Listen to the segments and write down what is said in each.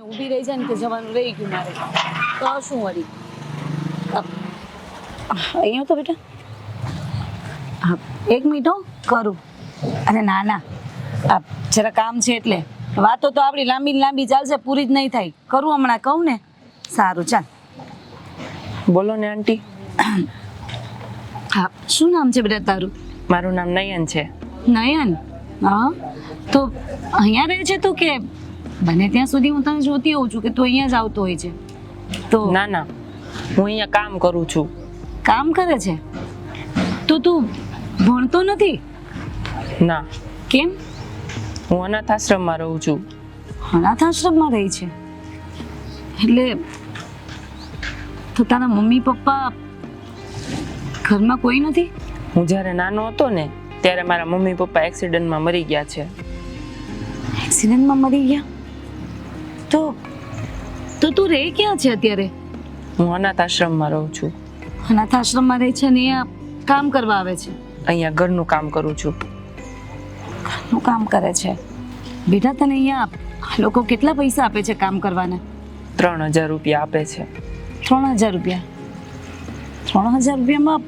ઊભી રહી જાય ને કે જવાનું રહી ગયું મારે તો શું વળી અહીંયા તો બેટા હા 1 મિનિટ હો કરું અને ના ના જરા કામ છે એટલે વાતો તો આપણી લાંબી લાંબી ચાલશે પૂરી જ નહીં થાય કરું હમણાં કહું ને સારું ચાલ બોલો ને આંટી. હા શું નામ છે બેટા તારું? મારું નામ નયન છે. નયન હા તો અહીંયા રહે છે તું કે બને ત્યાં સુધી હું તને જોતી હોઉં છું કે તું અહીંયા જ આવતો હોય છે તો ના ના, હું અહીંયા કામ કરું છું. કામ કરે છે તો તું ભણતો નથી? ના, કેમ? હું અનાથ આશ્રમમાં રહું છું. અનાથ આશ્રમમાં રહી છે એટલે તો તારા મમ્મી પપ્પા ઘરમાં કોઈ નથી? હું જ્યારે નાનો હતો ને ત્યારે મારા મમ્મી પપ્પા એક્સિડન્ટમાં મરી ગયા છે. એક્સિડન્ટમાં મરી ગયા? તો તો તું રહે ક્યાં છે અત્યારે? હું અનાથ આશ્રમમાં રહું છું. અનાથ આશ્રમમાં રહે છે ને અહીંયા કામ કરવા આવે છે? અહીંયા ઘરનું કામ કરું છું. ઘરનું કામ કરે છે? બેટા તને અહીંયા લોકો કેટલા પૈસા આપે છે કામ કરવાના? 3000 રૂપિયા આપે છે. 3000 રૂપિયા? 3000 રૂપિયામાં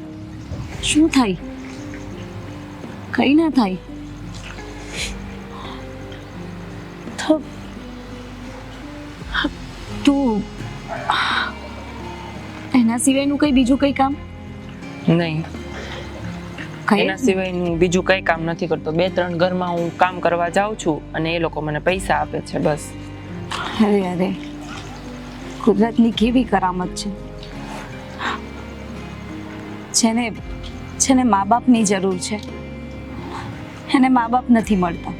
શું થાય? કઈ ના થાય. તો તું એના સિવાયનું કઈ બીજું કઈ કામ? નહીં, કઈ એના સિવાયનું બીજું કઈ કામ નથી કરતો. 2-3 ઘરમાં હું કામ કરવા જાઉં છું અને એ લોકો મને પૈસા આપે છે બસ. અરે અરે કુદરતની કેવી કરામત છે ને મા બાપની જરૂર છે એને મા બાપ નથી મળતા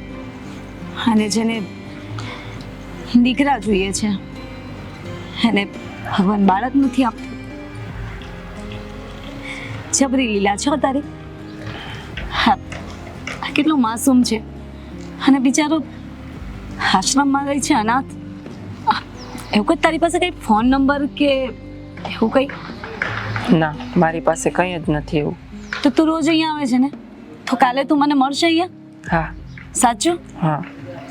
અને જેને દીકરા જોઈએ છે એને ભગવાન બાળક નથી આપતું. જબરી લીલા છો તારી. હા કેટલું માસૂમ છે અને બિચારો આશ્રમમાં રહી છે અનાથ. એવું કંઈ તારી પાસે કઈ ફોન નંબર કે એવું કંઈ? ના, મારી પાસે કંઈ જ નથી એવું. તો તું રોજ અહીંયા આવે છે ને તો કાલે તું મને મળશે અહીંયા? હા. સાચું? હા.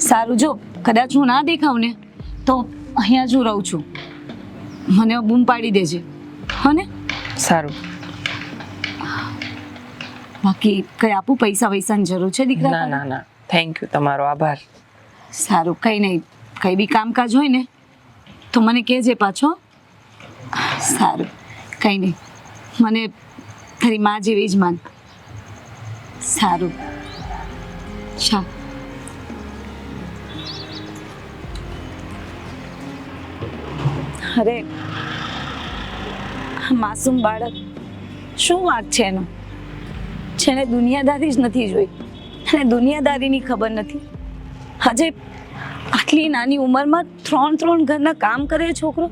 સારું, જો કદાચ હું ના દેખાઉં ને તો અહીંયા જ હું રહું છું, મને બૂમ પાડી દેજે હો ને? સારું. બાકી કઈ આપું? પૈસા વૈસાની જરૂર છે દીકરા? ના ના ના, થેન્ક યુ, તમારો આભાર. સારું, કઈ નહીં, કઈ બી કામકાજ હોય ને તો મને કહેજે પાછો. સારું, કઈ નહીં, મને તારી માં જેવી જ માન. સારું ચાલ. અરે માસૂમ બાળક, શું વાત છે એનો? જેને દુનિયાદારી જ નથી જોઈ અને દુનિયાદારીની ખબર નથી, હજે આટલી નાની ઉંમરમાં 3 ઘરના કામ કરે છોકરો.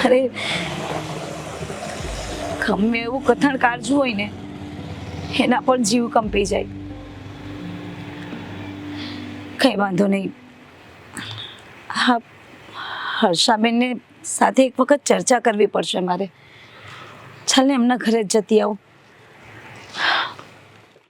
અરે ગમે એવું કથણ કાઢવું હોય ને એના પર જીવ કંપી જાય. કઈ વાંધો નહીં, હા હર્ષાબેનને સાથે એક વખત ચર્ચા કરવી પડશે મારે. ચાલ ને એમના ઘરે જ જતી આવું.